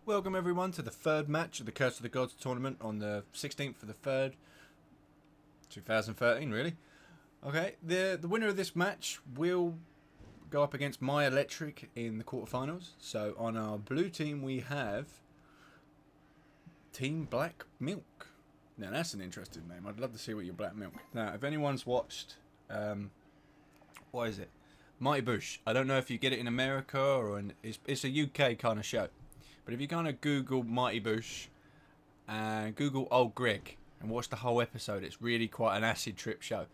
Welcome everyone to the third match of the Curse of the Gods tournament on the 16th of the 3rd, 2013 really. Okay, the winner of this match will go up against My Electric in the quarterfinals. So on our blue team we have TeamBlackMilk. Now that's an interesting name. I'd love to see what your Black Milk. Now if anyone's watched, what is it? Mighty Boosh. I don't know if you get it in America or it's a UK kind of show. But if you kind of Google Mighty Boosh and Google Old Greg and watch the whole episode, it's really quite an acid trip show.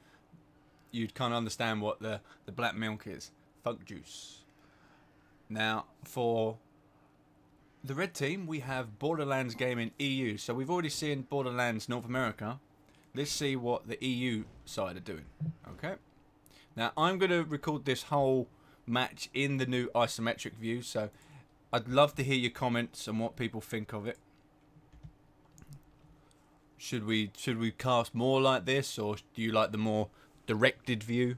You'd kind of understand what the Black Milk is. Funk juice. Now, for the red team, we have Borderlands Gaming EU. So we've already seen Borderlands North America. Let's see what the EU side are doing. Okay. Now, I'm going to record this whole match in the new isometric view. So I'd love to hear your comments and what people think of it. Should we cast more like this, or do you like the more directed view,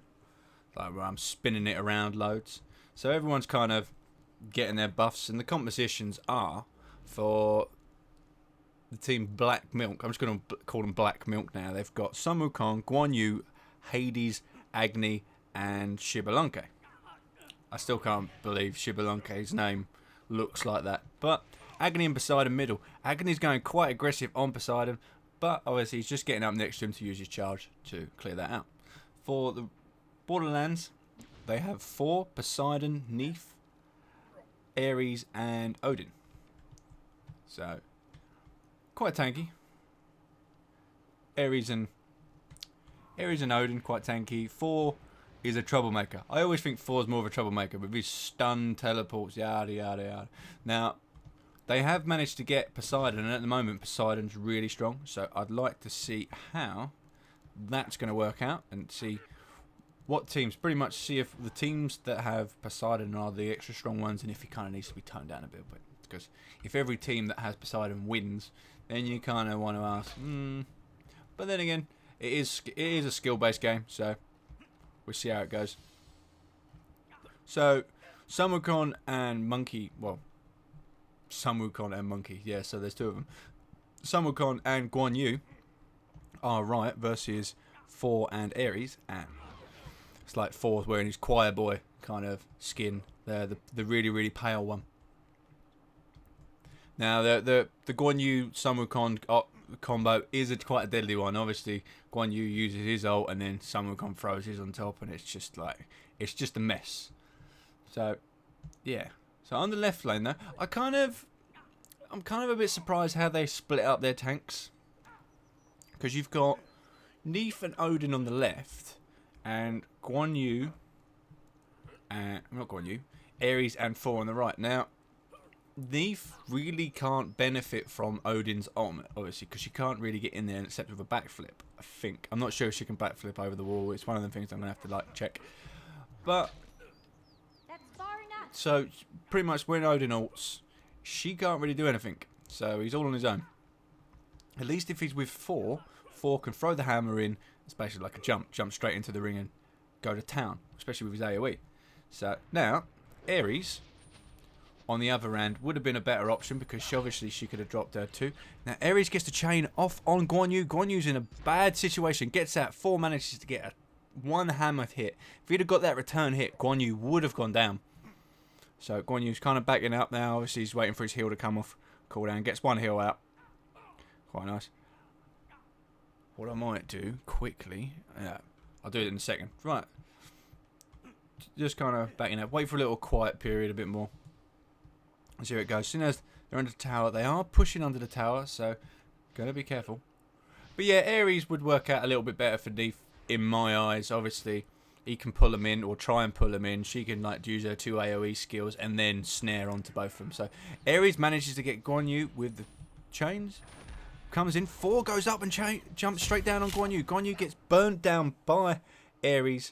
like where I'm spinning it around loads? So everyone's kind of getting their buffs, and the compositions are for the team Black Milk. I'm just going to call them Black Milk now. They've got Sun Wukong, Guan Yu, Hades, Agni, and Shibalunke. I still can't believe Shibalunke's name looks like that, but Agni and Poseidon middle. Agni's going quite aggressive on Poseidon, but obviously he's just getting up next to him to use his charge to clear that out. For the Borderlands, they have 4 Poseidon, Neith, Ares, and Odin. So quite tanky. Ares and Odin quite tanky. 4 is a troublemaker. I always think 4 is more of a troublemaker with his stun, teleports, yada yada yada. Now, they have managed to get Poseidon, and at the moment Poseidon's really strong, so I'd like to see how that's going to work out and see what teams, pretty much see if the teams that have Poseidon are the extra strong ones, and if he kind of needs to be toned down a bit. Because if every team that has Poseidon wins, then you kind of want to ask, But then again, it is a skill-based game, so we'll see how it goes. So, Sun Wukong and Monkey, Sun Wukong and Monkey, yeah, so there's 2 of them. Sun Wukong and Guan Yu are right versus 4 and Ares, and it's like 4 wearing his choir boy kind of skin, the really, really pale one. Now, the Guan Yu Sun Wukong combo is quite a deadly one. Obviously, Guan Yu uses his ult, and then Sun Wukong throws his on top, and it's just a mess. So, yeah. So on the left lane though, I'm kind of a bit surprised how they split up their tanks, because you've got Neith and Odin on the left, and Guan Yu, Ares and 4 on the right. Now, Neith really can't benefit from Odin's ultimate, obviously, because she can't really get in there except with a backflip, I think. I'm not sure if she can backflip over the wall. It's one of the things I'm going to have to check. But so pretty much when Odin ults, she can't really do anything. So he's all on his own. At least if he's with 4 can throw the hammer in. It's basically like a jump straight into the ring and go to town, especially with his AoE. So now Ares, on the other hand, would have been a better option, because she could have dropped her too. Now Ares gets the chain off on Guan Yu. Guan Yu's in a bad situation. Gets out. 4 manages to get one hammer hit. If he'd have got that return hit, Guan Yu would have gone down. So Guan Yu's kind of backing up now. Obviously he's waiting for his heal to come off. Cooldown. Gets 1 heal out. Quite nice. What I might do quickly, I'll do it in a second. Right. Just kind of backing up. Wait for a little quiet period, a bit more. See how it goes. As soon as they're under the tower, they are pushing under the tower, so gotta be careful. But yeah, Ares would work out a little bit better for Neith in my eyes. Obviously, he can pull them in or try and pull them in. She can use her 2 AoE skills and then snare onto both of them. So Ares manages to get Guan Yu with the chains. Comes in, 4 goes up and jumps straight down on Guan Yu. Guan Yu gets burned down by Ares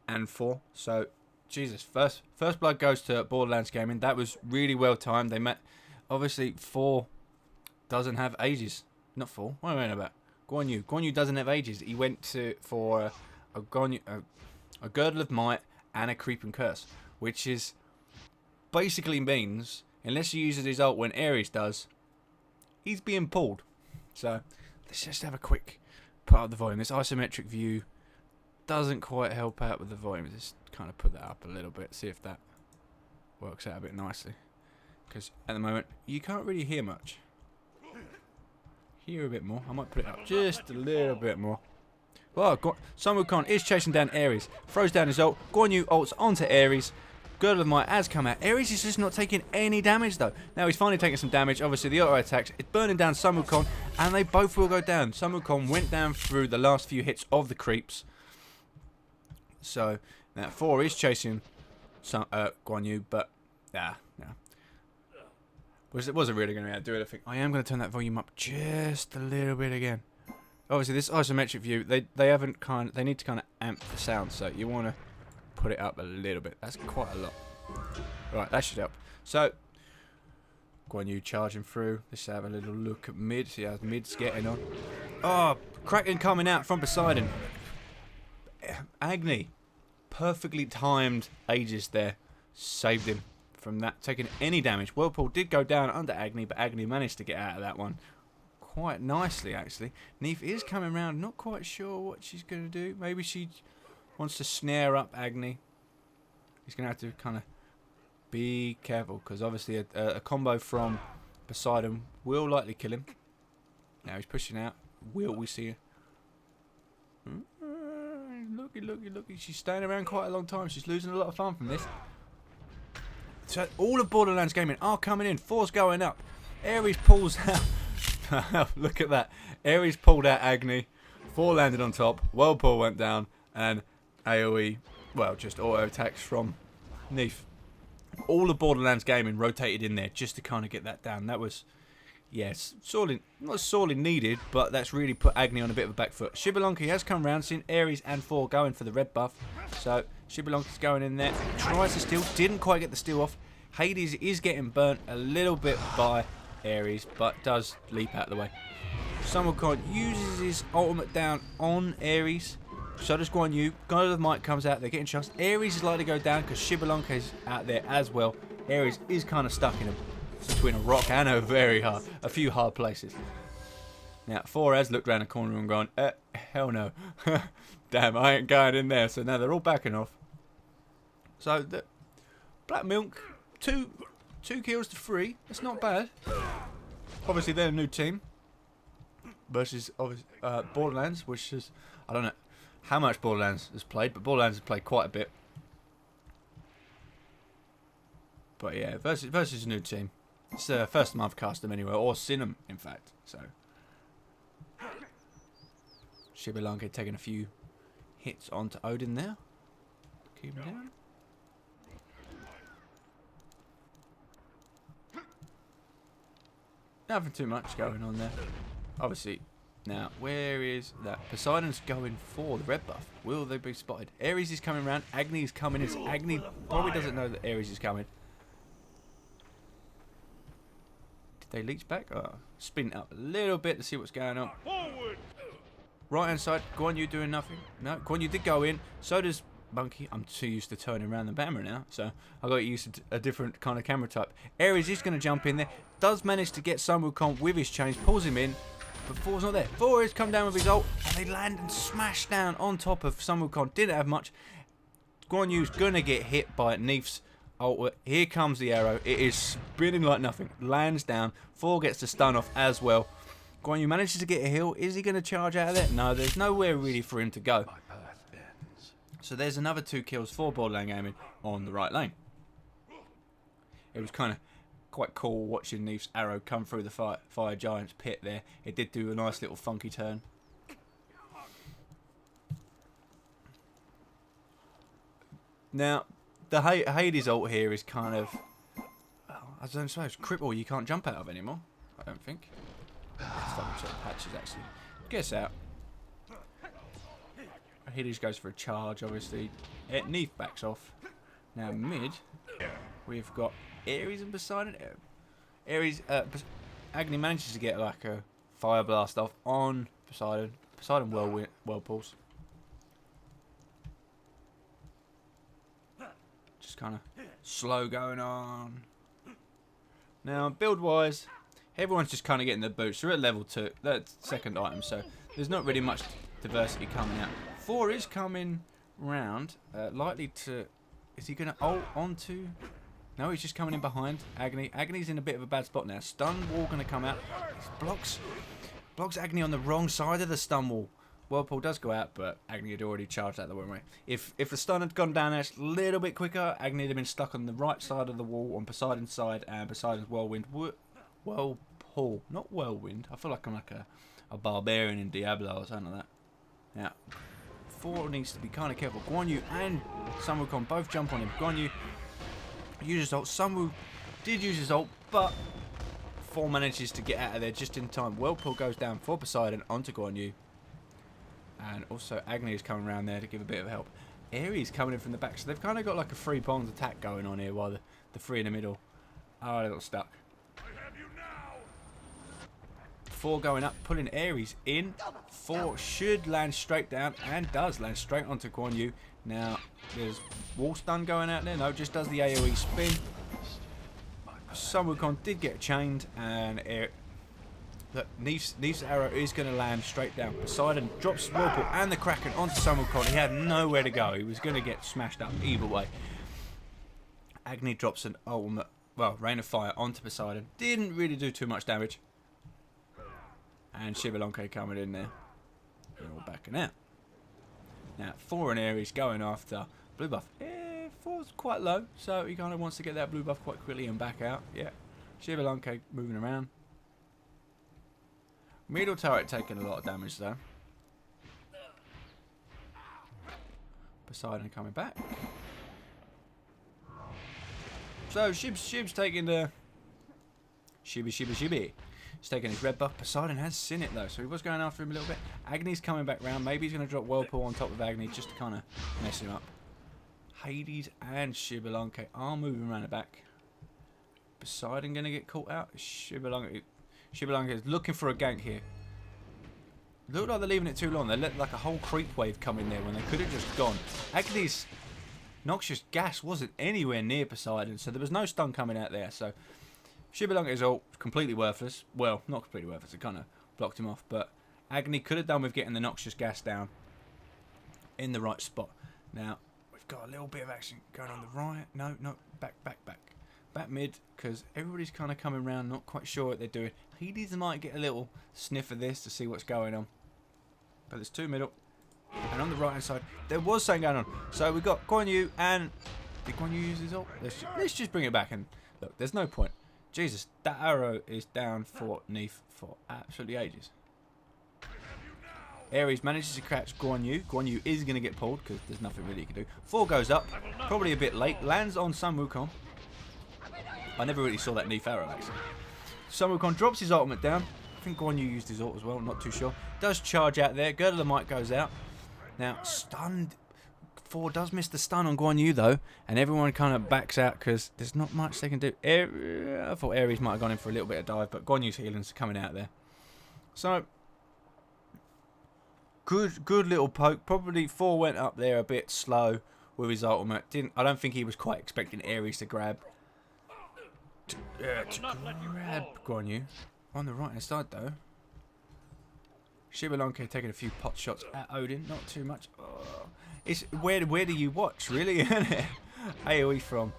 and 4. So Jesus, first blood goes to Borderlands Gaming. That was really well timed. They met. Obviously, 4 doesn't have ages. Not 4. What am I about? Guan Yu. Guan Yu doesn't have ages. He went for a Girdle of Might and a Creep and Curse, which is basically means unless he uses his ult when Ares does, he's being pulled. So let's just have a quick put up the volume. This isometric view doesn't quite help out with the volume. Just kind of put that up a little bit, see if that works out a bit nicely. Because at the moment you can't really hear much. Hear a bit more. I might put it up just a little bit more. Well, Sun Wukong is chasing down Ares. Throws down his ult. Guan Yu ults onto Ares. Girdle of Might has come out. Ares is just not taking any damage though. Now he's finally taking some damage. Obviously the auto attacks. It's burning down Sun Wukong, and they both will go down. Sun Wukong went down through the last few hits of the creeps. So now 4 is chasing Guan Yu, but nah. It wasn't really going to be able to do it. I think I am going to turn that volume up just a little bit again. Obviously, this isometric view, they need to kind of amp the sound, so you want to put it up a little bit. That's quite a lot. Right, that should help. So, Guan Yu charging through. Let's have a little look at mid. See how mid's getting on. Oh, Kraken coming out from Poseidon. Agni, perfectly timed Aegis there, saved him from that taking any damage. Whirlpool did go down under Agni, but Agni managed to get out of that one quite nicely, actually. Neef is coming around, not quite sure what she's going to do. Maybe she wants to snare up Agni. He's going to have to kind of be careful, because obviously a combo from Poseidon will likely kill him. Now he's pushing out. Will we see her? Looky. She's staying around quite a long time. She's losing a lot of fun from this. So all of Borderlands Gaming are coming in. 4's going up. Ares pulls out. Look at that. Ares pulled out Agni. 4 landed on top. Whirlpool went down. And AoE, well, just auto attacks from Neef. All of Borderlands Gaming rotated in there just to kind of get that down. That was, yes, not sorely needed, but that's really put Agni on a bit of a back foot. Shibalonki has come round, seen Ares and 4 going for the red buff. So Shibalonki's going in there, tries to steal, didn't quite get the steal off. Hades is getting burnt a little bit by Ares, but does leap out of the way. Sun Wukong uses his ultimate down on Ares. So does Guan Yu. Girdle of Might comes out, they're getting chunked. Ares is likely to go down because Shibalonki's out there as well. Ares is kind of stuck in between a rock and a few hard places. Now 4 has looked around the corner and gone, hell no. Damn, I ain't going in there. So now they're all backing off. So the Black Milk, two kills to 3. That's not bad. Obviously they're a new team versus Borderlands, which is, I don't know how much Borderlands has played, but Borderlands has played quite a bit. But yeah, versus a new team. It's the first time I've cast them anyway, or seen them, in fact. So Shibalonki taking a few hits onto Odin there. Keep him down. Nothing too much going on there. Obviously, now, where is that? Poseidon's going for the red buff. Will they be spotted? Ares is coming around. Agni is coming in. Agni probably doesn't know that Ares is coming. Did they leech back? Oh, spin it up a little bit to see what's going on. Right hand side, Guan Yu doing nothing. No, Guan Yu did go in. So does Monkey. I'm too used to turning around the camera now, so I got used to a different kind of camera type. Ares is going to jump in there. Does manage to get Sun Wukong with his chains. Pulls him in. But 4's not there. 4 has come down with his ult, and they land and smash down on top of Sun Wukong. Didn't have much. Guan Yu's going to get hit by Neef's ult. Here comes the arrow. It is spinning like nothing. Lands down. 4 gets the stun off as well. Guan Yu manages to get a heal. Is he going to charge out of there? No, there's nowhere really for him to go. So there's another 2 kills for Borderland Gaming on the right lane. It was kind of quite cool watching Neef's arrow come through the fire giant's pit there. It did do a nice little funky turn. Now, the Hades ult here is kind of, I don't suppose, cripple you can't jump out of anymore, I don't think. Let's double check patches actually. Guess out. Hades goes for a charge, obviously. Neef backs off. Now mid, we've got Ares and Poseidon. Ares, Agni manages to get like a fire blast off on Poseidon. Poseidon whirlpools. Just kind of slow going on. Now, build-wise, everyone's just kind of getting the boots. They're at level 2. That's second item, so there's not really much diversity coming out. 4 is coming round. Likely to... Is he going to ult onto... No, he's just coming in behind Agony. Agony's in a bit of a bad spot now. Stun wall going to come out. Blocks Agony on the wrong side of the stun wall. Whirlpool does go out, but Agony had already charged out the wrong way. If the stun had gone down there a little bit quicker, Agony would have been stuck on the right side of the wall on Poseidon's side, and Poseidon's Whirlwind... Whirlpool. Not Whirlwind. I feel like I'm like a barbarian in Diablo or something like that. Now, 4 needs to be kind of careful. Guan Yu and Sun Wukong both jump on him. Guan Yu uses his ult. Sun Wu did use his ult, but 4 manages to get out of there just in time. Whirlpool goes down for Poseidon onto Guan Yu. And also Agony is coming around there to give a bit of help. Ares coming in from the back. So they've kind of got like a 3-pronged attack going on here while the 3 in the middle are a little stuck. 4 going up, pulling Ares in. 4 should land straight down and does land straight onto Guan Yu. Now, there's wall stun going out there. No, just does the AoE spin. Sun Wukong did get chained, and Neef's arrow is going to land straight down. Poseidon drops Whirlpool and the Kraken onto Sun Wukong. He had nowhere to go. He was going to get smashed up either way. Agony drops an ultimate, well, Rain of Fire onto Poseidon. Didn't really do too much damage. And Shivalonke coming in there. They're all backing out. Now, 4 in Ares going after blue buff. 4's quite low, so he kind of wants to get that blue buff quite quickly and back out. Yeah. Shivalonke moving around. Middle turret taking a lot of damage though. Poseidon coming back. So Shib's taking the Shibby. He's taking his red buff. Poseidon has seen it though, so he was going after him a little bit. Agony's coming back round. Maybe he's going to drop Whirlpool on top of Agony just to kind of mess him up. Hades and Shivalonke are moving around the back. Poseidon going to get caught out. Shivalonke is looking for a gank here. Look like they're leaving it too long. They let like a whole creep wave come in there when they could have just gone. Agony's noxious gas wasn't anywhere near Poseidon, so there was no stun coming out there. So Shivalonke's ult completely worthless. Well, not completely worthless. It kind of blocked him off. But Agony could have done with getting the noxious gas down in the right spot. Now, we've got a little bit of action going on the right. No, back. Back mid, because everybody's kind of coming around, not quite sure what they're doing. Hades might get a little sniff of this to see what's going on. But there's 2 middle. And on the right hand side, there was something going on. So we've got Guan Yu and... Did Guan Yu use his ult? Let's just bring it back and... Look, there's no point. Jesus, that arrow is down for Neef for absolutely ages. Ares manages to catch Guan Yu. Guan Yu is going to get pulled because there's nothing really he can do. 4 goes up, probably a bit late. Lands on Sun Wukong. I never really saw that Neef arrow actually. Sun Wukong drops his ultimate down. I think Guan Yu used his ult as well, not too sure. Does charge out there. Girdle of the Might goes out. Now, stunned. 4 does miss the stun on Guan Yu though, and everyone kind of backs out because there's not much they can do. I thought Ares might have gone in for a little bit of dive, but Guan Yu's healing's coming out there. So, good little poke. Probably 4 went up there a bit slow with his ultimate. I don't think he was quite expecting Ares to grab. To grab Guan Yu. On the right hand side though. Shivalonke taking a few pot shots at Odin, not too much. Oh. It's where do you watch, really? AoE from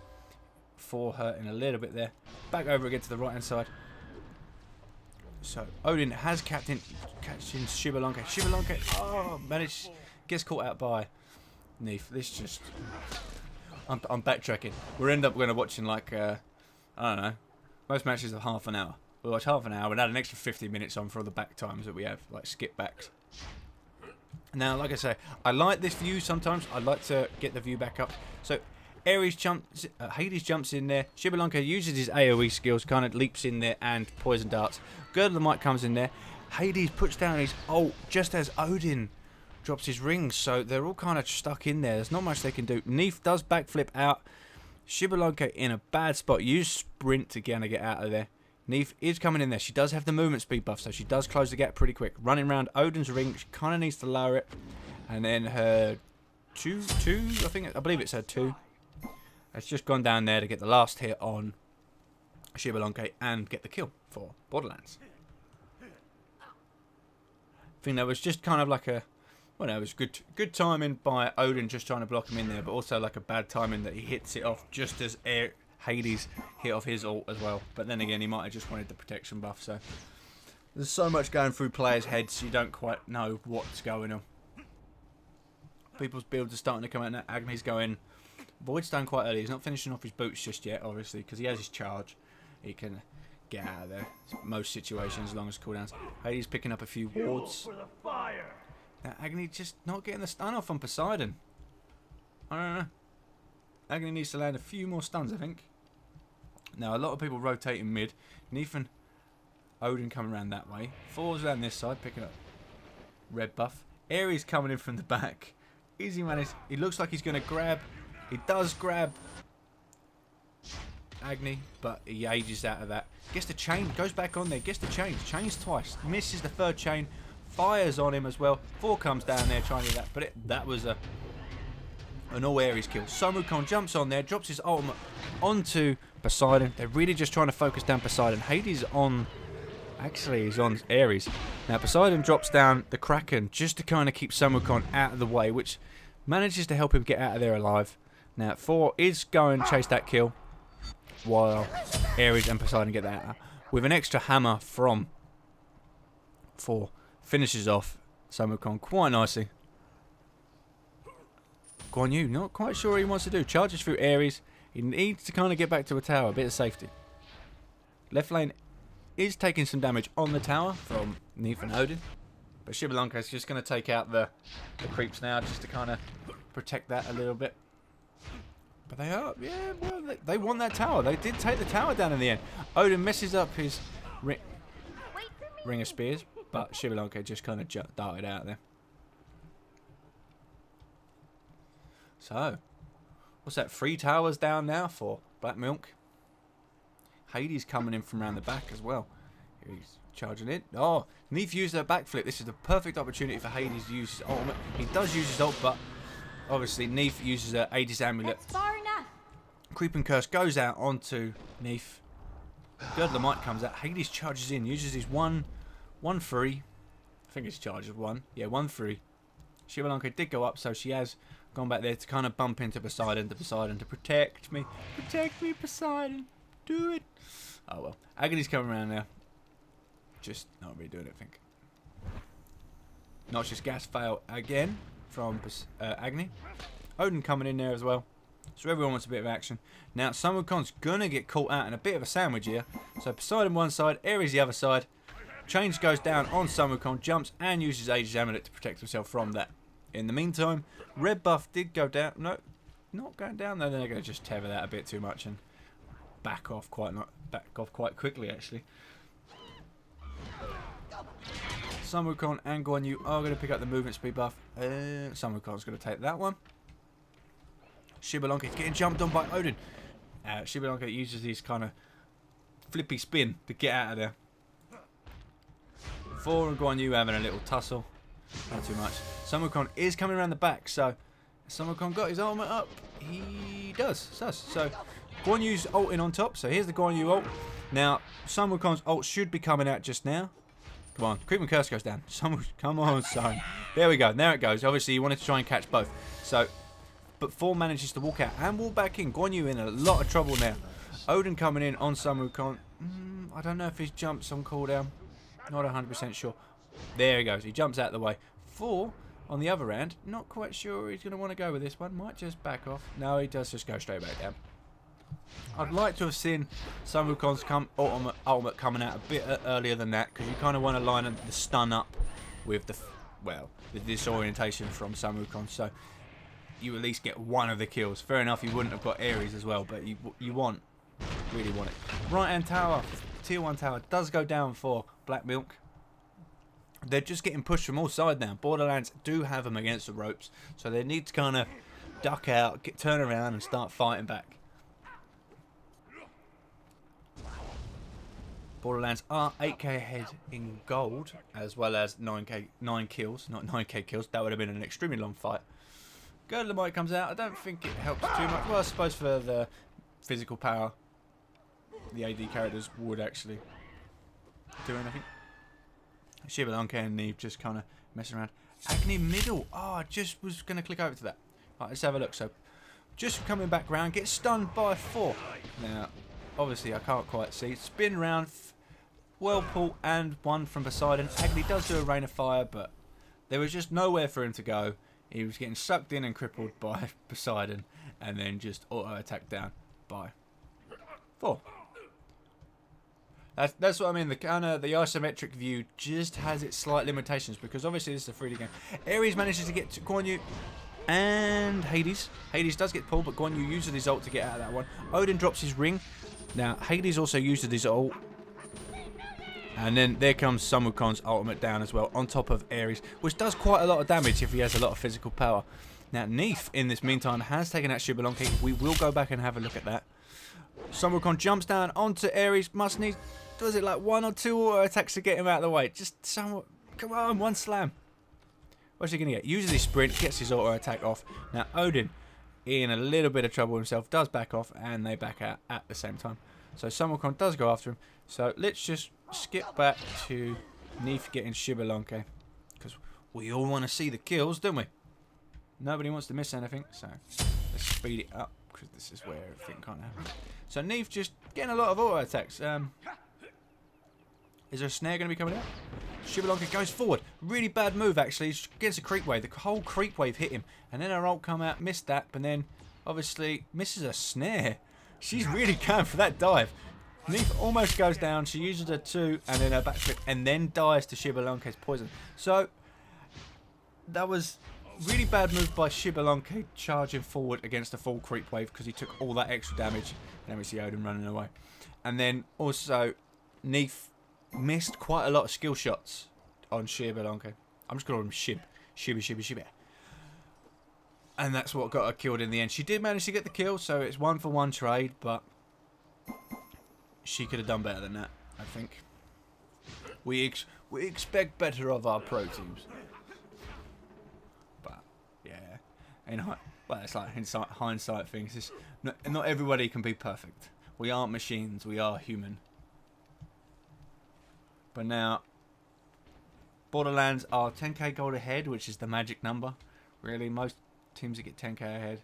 4 hurting a little bit there. Back over again to the right hand side. So Odin has catching Shivalonke. Shivalonke gets caught out by Neef. This just I'm backtracking. We'll end up going to watching like I don't know. Most matches are half an hour. We'll watch half an hour and add an extra 50 minutes on for all the back times that we have, like skip backs. Now, like I say, I like this view sometimes. I like to get the view back up. So, Hades jumps in there. Shivalonke uses his AoE skills, kind of leaps in there and poison darts. Girdle of the Might comes in there. Hades puts down his ult just as Odin drops his rings. So, they're all kind of stuck in there. There's not much they can do. Neef does backflip out. Shivalonke in a bad spot. Use sprint to get out of there. Neef is coming in there. She does have the movement speed buff, so she does close the gap pretty quick. Running around Odin's ring, she kind of needs to lower it. And then her two, I believe it's her 2. Has just gone down there to get the last hit on Shibboleth and get the kill for Borderlands. I think that was just kind of like a, well, no, it was good timing by Odin just trying to block him in there, but also like a bad timing that he hits it off just as Hades hit off his ult as well. But then again, he might have just wanted the protection buff, so there's so much going through players' heads, you don't quite know what's going on. People's builds are starting to come out now. Agni's going Voidstone quite early. He's not finishing off his boots just yet, obviously, because he has his charge. He can get out of there most situations as long as cooldowns. Hades picking up a few wards. Now Agni just not getting the stun off on Poseidon. I don't know. Agni needs to land a few more stuns, I think. Now a lot of people rotating mid. Neef and Odin coming around that way. Four's around this side picking up red buff. Ares coming in from the back. Easy man. He looks like he's going to grab. He does grab Agni, but he ages out of that. Gets the chain, goes back on there, gets the chain, chains twice, misses the third chain, fires on him as well. 4 comes down there trying to do that, but that was an all Ares kill. Somukon jumps on there, drops his ultimate onto Poseidon. They're really just trying to focus down Poseidon. Hades on, actually he's on Ares. Now Poseidon drops down the Kraken just to kind of keep Somukon out of the way, which manages to help him get out of there alive. Now 4 is going to chase that kill, while Ares and Poseidon get that out. With an extra hammer from 4. Finishes off Somukon quite nicely. Guan Yu, not quite sure what he wants to do. Charges through Ares. He needs to kind of get back to a tower, a bit of safety. Left lane is taking some damage on the tower from Neef and Odin. But Shibboleth is just going to take out the creeps now, just to kind of protect that a little bit. But they are, yeah, well, they want that tower. They did take the tower down in the end. Odin messes up his ring of spears, but Shibboleth just kind of darted out there. So, what's that? 3 towers down now for BlackMilk. Hades coming in from around the back as well. He's charging in. Oh, Neef used her backflip. This is the perfect opportunity for Hades to use his ultimate. He does use his ult, but obviously Neef uses her Aegis Amulet. That's far enough. Creeping Curse goes out onto Neef. Girdle Might comes out. Hades charges in, uses his 1-3. I think his charge is 1. Yeah, 1-3. Shibboleth did go up, so she has gone back there to kind of bump into Poseidon to protect me. Protect me, Poseidon. Do it. Oh well. Agony's coming around now. Just not really doing it, I think. Noxious Gas fail again from Agni. Odin coming in there as well. So everyone wants a bit of action. Now Samukon's gonna get caught out in a bit of a sandwich here. So Poseidon one side, Ares the other side. Change goes down on Samukon, jumps and uses Aegis Amulet to protect himself from that. In the meantime, red buff did go down. No, not going down though. They're going to just tether that a bit too much and back off quite quickly actually. Samukon and Guan Yu are going to pick up the movement speed buff. Samukon's going to take that one. Shibboleth is getting jumped on by Odin. Shibboleth uses these kind of flippy spin to get out of there. 4 and Guan Yu having a little tussle. Not too much. Samukon is coming around the back, so Samukon got his ultimate up. He does. So Guan Yu's ulting on top. So here's the Guan Yu ult. Now Samukon's ult should be coming out just now. Come on, Creeping Curse goes down. Come on, son. There we go. There it goes. Obviously, you wanted to try and catch both. So, but 4 manages to walk out and walk back in. Guan Yu in a lot of trouble now. Odin coming in on Samukon. I don't know if his jump's on cooldown. Not 100% sure. There he goes. He jumps out of the way. 4 on the other end. Not quite sure he's going to want to go with this one. Might just back off. No, he does just go straight back down. I'd like to have seen Samukon's ultimate coming out a bit earlier than that, because you kind of want to line the stun up with the disorientation from Samukon, so you at least get one of the kills. Fair enough, you wouldn't have got Ares as well, but you really want it. Right hand tower, tier 1 tower, does go down for BlackMilk. They're just getting pushed from all sides now. Borderlands do have them against the ropes, so they need to kind of duck out, turn around and start fighting back. Borderlands are 8k ahead in gold, as well as 9 kills. Not 9k kills, that would have been an extremely long fight. Girdle comes out, I don't think it helps too much. Well, I suppose for the physical power. the AD characters would actually do anything. Shibalonke and Neve just kind of messing around. Agni middle. Oh, I just was going to click over to that. Right, let's have a look. So, just coming back round, gets stunned by 4. Now, obviously, I can't quite see. Spin round, Whirlpool, and 1 from Poseidon. Agni does do a rain of fire, but there was just nowhere for him to go. He was getting sucked in and crippled by Poseidon, and then just auto-attacked down by 4. That's what I mean. The kind of the isometric view just has its slight limitations because obviously this is a 3D game. Ares manages to get to Guan Yu and Hades. Hades does get pulled, but Guan Yu uses his ult to get out of that one. Odin drops his ring. Now Hades also uses his ult, and then there comes Sun Wukong's ultimate down as well on top of Ares, which does quite a lot of damage if he has a lot of physical power. Now Neef in this meantime has taken out Shibalonke. We will go back and have a look at that. Sun Wukong jumps down onto Ares. Must need, does it like 1 or 2 auto attacks to get him out of the way? Just somewhat. Come on, 1 slam. What's he going to get? Uses his sprint, gets his auto attack off. Now Odin, in a little bit of trouble himself, does back off, and they back out at the same time. So Sun Wukong does go after him. So let's just skip back to Neef getting Shibalonke, because we all want to see the kills, don't we? Nobody wants to miss anything, so let's speed it up, because this is where everything can't happen. So Neef just getting a lot of auto attacks. Is there a snare going to be coming out? Shibalonke goes forward. Really bad move, actually. She gets a creep wave. The whole creep wave hit him. And then her ult come out, missed that, but then obviously misses a snare. She's really going for that dive. Neef almost goes down. She uses her 2 and then her backflip and then dies to Shibalonke's poison. So that was really bad move by Shibalonke charging forward against a full creep wave because he took all that extra damage. And then we see Odin running away. And then also Neef missed quite a lot of skill shots on Shibalonke. I'm just calling him Shib. Shibby. And that's what got her killed in the end. She did manage to get the kill, so it's 1-for-1 trade, but she could have done better than that, I think. We expect better of our pro teams. But, yeah. Well, it's like hindsight things. It's not everybody can be perfect. We aren't machines, we are human. But now, Borderlands are 10k gold ahead, which is the magic number. Really, most teams that get 10k ahead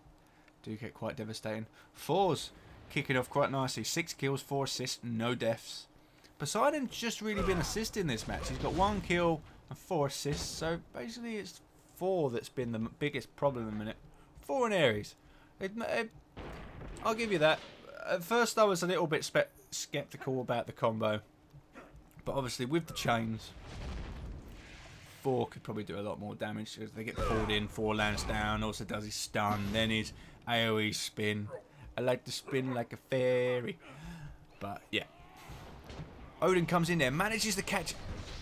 do get quite devastating. 4's kicking off quite nicely. 6 kills, 4 assists, no deaths. Poseidon's just really been assisting this match. He's got 1 kill and 4 assists. So basically it's 4 that's been the biggest problem in a minute. 4 in Ares. I'll give you that. At first I was a little bit skeptical about the combo. But obviously with the chains, 4 could probably do a lot more damage because they get pulled in, 4 lands down, also does his stun, then his AoE spin. I like to spin like a fairy. But yeah. Odin comes in there, manages to catch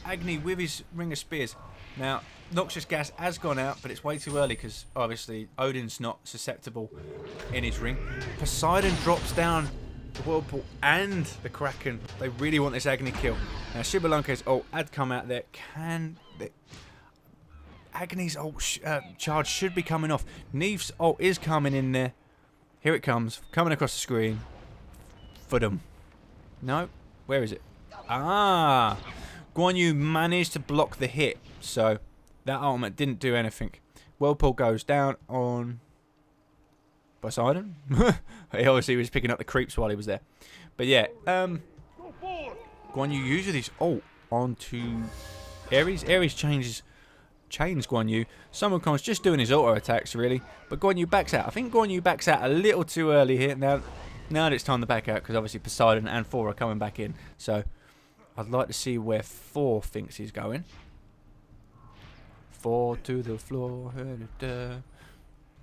Agni with his Ring of Spears. Now, Noxious Gas has gone out, but it's way too early because obviously Odin's not susceptible in his ring. Poseidon drops down the Whirlpool and the Kraken. They really want this Agni kill. Now Shibalonke's ult had come out there. Agni's ult charge should be coming off. Neef's ult is coming in there. Here it comes. Coming across the screen. For them. No? Where is it? Ah! Guan Yu managed to block the hit. So that ultimate didn't do anything. Whirlpool goes down on Poseidon. He obviously was picking up the creeps while he was there. But yeah, Guan Yu uses his ult onto Ares. Ares chains Guan Yu. Sun Wukong's just doing his auto attacks really, but Guan Yu backs out. I think Guan Yu backs out a little too early here. Now it's time to back out because obviously Poseidon and 4 are coming back in. So I'd like to see where 4 thinks he's going. 4 to the floor.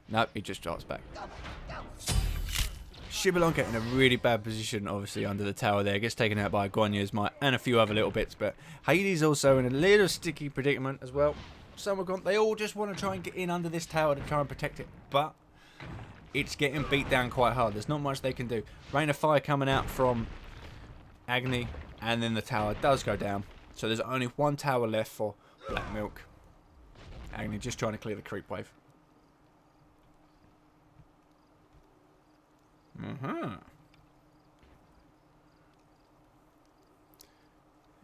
Nope, he just drops back. Shibalonke in a really bad position, obviously, under the tower there. Gets taken out by Guan Yu's might and a few other little bits. But Hades also in a little sticky predicament as well. They all just want to try and get in under this tower to try and protect it. But it's getting beat down quite hard. There's not much they can do. Rain of Fire coming out from Agni. And then the tower does go down. So there's only 1 tower left for Black Milk. Agni just trying to clear the creep wave.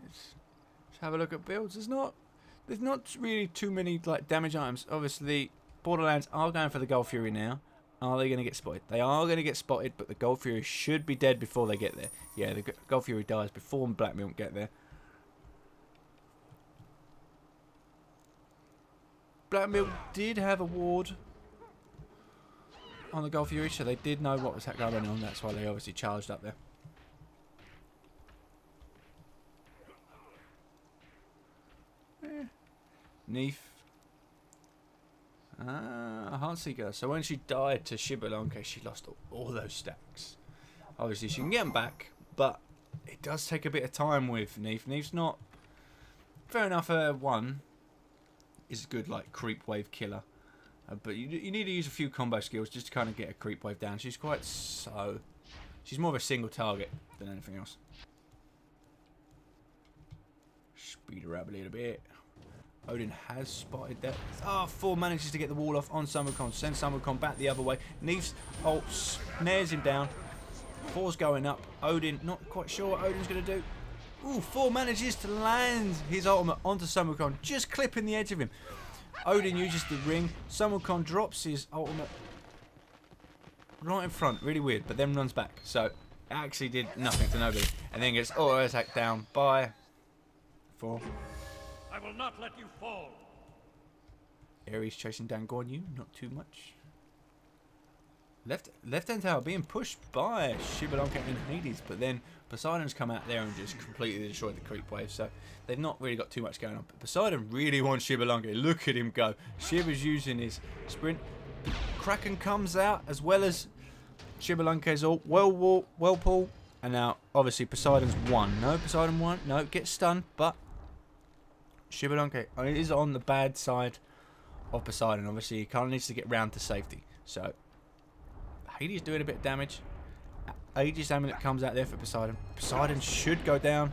Let's have a look at builds. There's not really too many like damage items. Obviously, Borderlands are going for the Gold Fury now. Are they going to get spotted? They are going to get spotted, but the Gold Fury should be dead before they get there. Yeah, the Gold Fury dies before BlackMilk get there. BlackMilk did have a ward on the Gold Fury, so they did know what was going on. That's why they obviously charged up there. Neef. Heartseeker. So when she died to Shibalonke, she lost all those stacks. Obviously, she can get them back, but it does take a bit of time with Neef. Neef's not... Fair enough, one is a good, like, creep wave killer. But you need to use a few combo skills just to kind of get a creep wave down. She's quite so... She's more of a single target than anything else. Speed her up a little bit. Odin has spotted that. Ah, 4 manages to get the wall off on Summercon. Sends Summercon back the other way. Neef's ult snares him down. 4's going up. Odin, not quite sure what Odin's going to do. Ooh, 4 manages to land his ultimate onto Summercon, just clipping the edge of him. Odin uses the ring. Summercon drops his ultimate right in front. Really weird, but then runs back. So, it actually did nothing to nobody. And then gets auto attack down by 4. I will not let you fall. Ares chasing down Guan Yu, not too much. Left-hand tower being pushed by Shibalonke and Hades, but then Poseidon's come out there and just completely destroyed the creep wave, so they've not really got too much going on. But Poseidon really wants Shibalonke. Look at him go. Shiba's using his sprint. Kraken comes out as well as Shibalonke's ult. Whirlpool. And now, obviously, Poseidon's won. No, Poseidon won. No, gets stunned, but Shibalonke is on the bad side of Poseidon. Obviously, he kind of needs to get round to safety. So, Hades doing a bit of damage. Aegis Amulet comes out there for Poseidon. Poseidon should go down.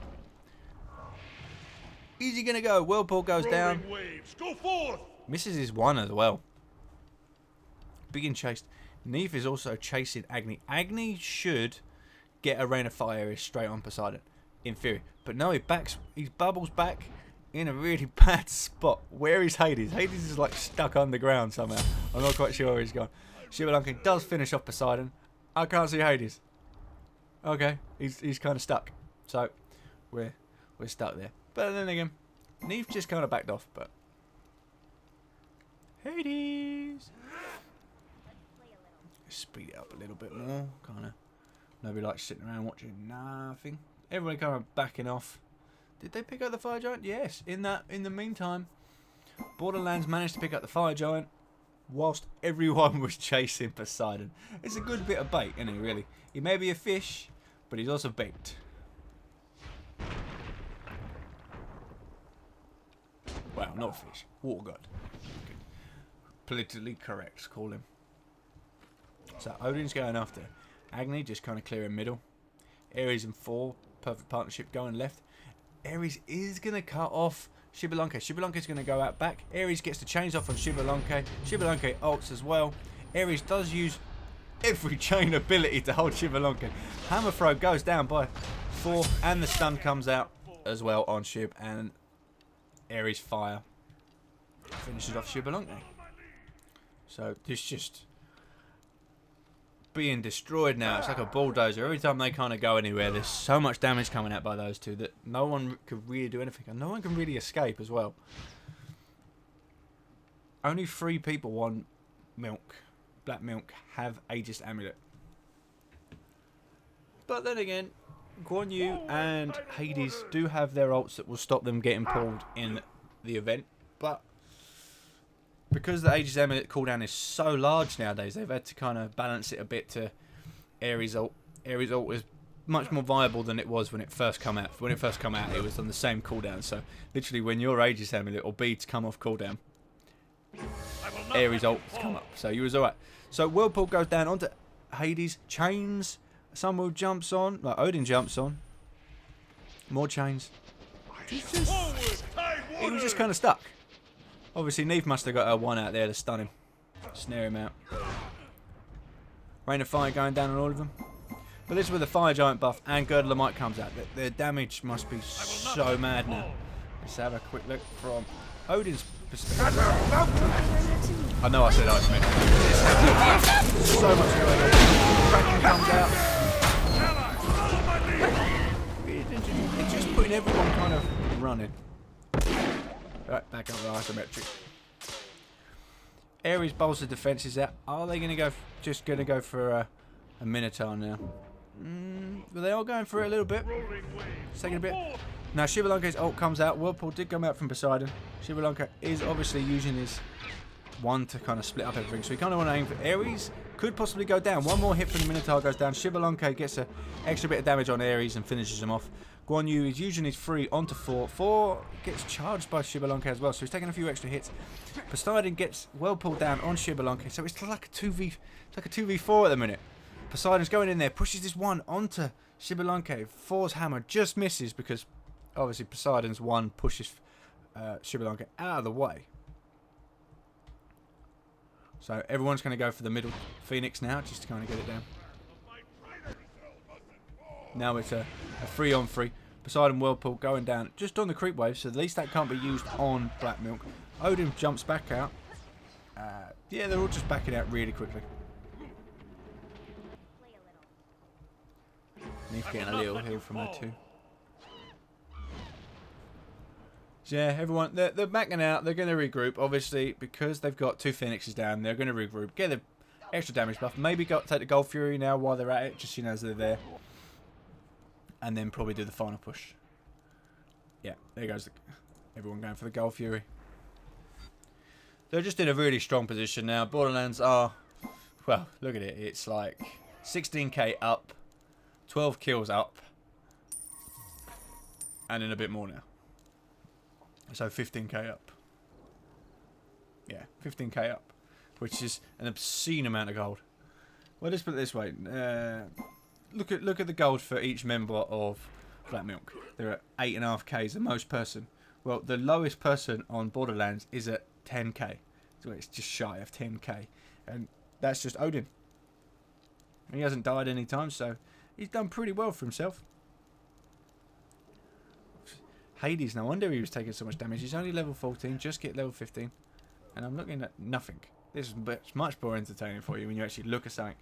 Is he going to go? Whirlpool goes down. Waves, go forth. Misses his 1 as well. Being chased. Neef is also chasing Agni. Agni should get a Rain of Fire straight on Poseidon, in theory. But no, he bubbles back in a really bad spot. Where is Hades? Hades is like stuck underground somehow. I'm not quite sure where he's gone. Shibalonke does finish off Poseidon. I can't see Hades. Okay, he's kind of stuck. So we're stuck there. But then again, Neef just kind of backed off. But Hades, speed it up a little bit more. Kind of nobody likes sitting around watching nothing. Everyone kind of backing off. Did they pick up the Fire Giant? Yes. In the meantime, Borderlands managed to pick up the Fire Giant whilst everyone was chasing Poseidon. It's a good bit of bait, isn't he, really? He may be a fish, but he's also bait. Well, not a fish. Water god. Okay. Politically correct, call him. So Odin's going after Agni, just kind of clearing middle. Ares and 4, perfect partnership going left. Ares is going to cut off Shibalonke. Shibalonke's going to go out back. Ares gets the chains off on Shibalonke. Shibalonke ults as well. Ares does use every chain ability to hold Shibalonke. Hammer throw goes down by 4, and the stun comes out as well on Shib, and Ares fire finishes off Shibalonke. So this just being destroyed now. It's like a bulldozer. Every time they kind of go anywhere, there's so much damage coming out by those two that no one could really do anything, and no one can really escape as well. Only 3 people on BlackMilk have Aegis Amulet. But then again, Guan Yu and Hades do have their ults that will stop them getting pulled in the event, but because the Aegis Amulet cooldown is so large nowadays, they've had to kind of balance it a bit to Ares ult. Ares ult is much more viable than it was when it first came out. When it first came out, it was on the same cooldown. So literally, when your Aegis Amulet or beads come off cooldown, Ares ult come up. So you was alright. So Whirlpool goes down onto Hades, chains. Someone jumps on, like Odin jumps on. More chains. He was just kind of stuck. Obviously, Neef must have got a 1 out there to stun him. Snare him out. Rain of Fire going down on all of them. But this is where the Fire Giant buff and Girdlemite comes out. Their damage must be so mad now. Let's have a quick look from Odin's perspective. I know I said ice, mate. So much going on. Kraken comes out. It's just putting everyone kind of running. Right, back up the isometric. Ares bolster defenses out. Are they going to go? Just going to go for a Minotaur now? Well, they are going for it a little bit. It's taking a bit. Now Shibalanka's ult comes out. Whirlpool did come out from Poseidon. Shibalanka is obviously using his one to kind of split up everything. So he kind of want to aim for Ares. Could possibly go down. One more hit from the Minotaur goes down. Shibalanka gets an extra bit of damage on Ares and finishes him off. Guan Yu is using his 3 onto 4. 4 gets charged by Shibalanka as well, so he's taking a few extra hits. Poseidon gets well pulled down on Shibalanka, so it's like a 2v4 at the minute. Poseidon's going in there, pushes this 1 onto Shibalanka. 4's hammer just misses because obviously Poseidon's 1 pushes Shibalanka out of the way. So everyone's going to go for the middle Phoenix now, just to kind of get it down. Now it's a 3-on-3. Poseidon Whirlpool going down just on the creep wave, so at least that can't be used on Black Milk. Odin jumps back out. Yeah, they're all just backing out really quickly. Neef getting a little heal from her too. So yeah, everyone, they're backing out. They're going to regroup, obviously, because they've got 2 Phoenixes down. They're going to regroup, get the extra damage buff. Maybe take the Gold Fury now while they're at it, just as they're there. And then probably do the final push. Yeah, there goes everyone going for the Gold Fury. They're just in a really strong position now. Borderlands are, well, look at it. It's like 16k up, 12 kills up, and then a bit more now. So 15k up. Yeah, 15k up, which is an obscene amount of gold. Well, let's put it this way. Look at the gold for each member of Black Milk. They're at 8.5k, the most person. Well, the lowest person on Borderlands is at 10k. So it's just shy of 10k. And that's just Odin. He hasn't died any time, so he's done pretty well for himself. Hades, no wonder he was taking so much damage. He's only level 14, just get level 15. And I'm looking at nothing. This is much more entertaining for you when you actually look at something.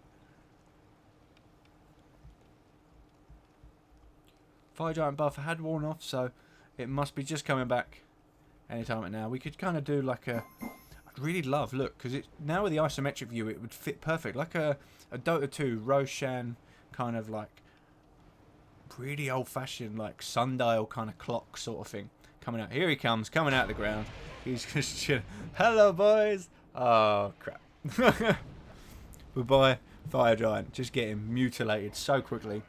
Fire Giant buff had worn off, so it must be just coming back anytime now. We could kind of do like a... I'd really love, look, because it's now with the isometric view, it would fit perfect. Like a Dota 2 Roshan kind of like really old-fashioned like sundial kind of clock sort of thing coming out. Here he comes, coming out of the ground. He's just chilling. Hello, boys. Oh, crap. Goodbye, Fire Giant. Just getting mutilated so quickly.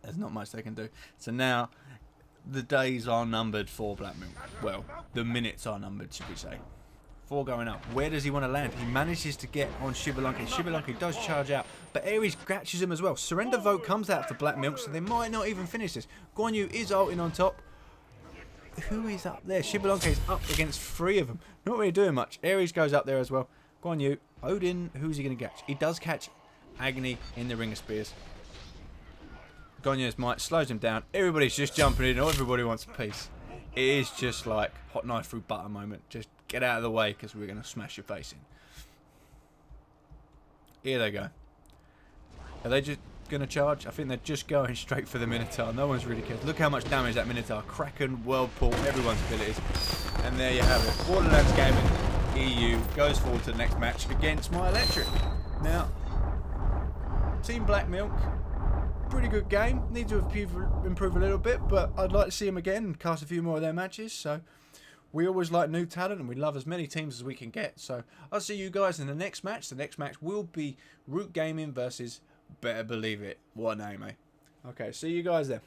There's not much they can do. So now, the days are numbered for Black Milk. Well, the minutes are numbered, should we say. 4 going up. Where does he want to land? He manages to get on Shibalanka. Shibalanka does charge out, but Ares catches him as well. Surrender Vote comes out for Black Milk, so they might not even finish this. Guan Yu is ulting on top. Who is up there? Shibalanka is up against 3 of them. Not really doing much. Ares goes up there as well. Guan Yu, Odin, who's he going to catch? He does catch Agony in the Ring of Spears. Guan Yu's might slows him down. Everybody's just jumping in. Everybody wants a piece. It is just like hot knife through butter moment. Just get out of the way because we're going to smash your face in. Here they go. Are they just going to charge? I think they're just going straight for the Minotaur. No one's really cared. Look how much damage that Minotaur. Kraken, Whirlpool, everyone's abilities. And there you have it. Borderlands Gaming EU goes forward to the next match against My Electric. Now, Team Black Milk. Pretty good game. Need to improve a little bit, but I'd like to see them again and cast a few more of their matches. So we always like new talent and we love as many teams as we can get. So I'll see you guys in the next match. The next match will be Root Gaming versus Better Believe It. What a name, eh? Okay, see you guys then.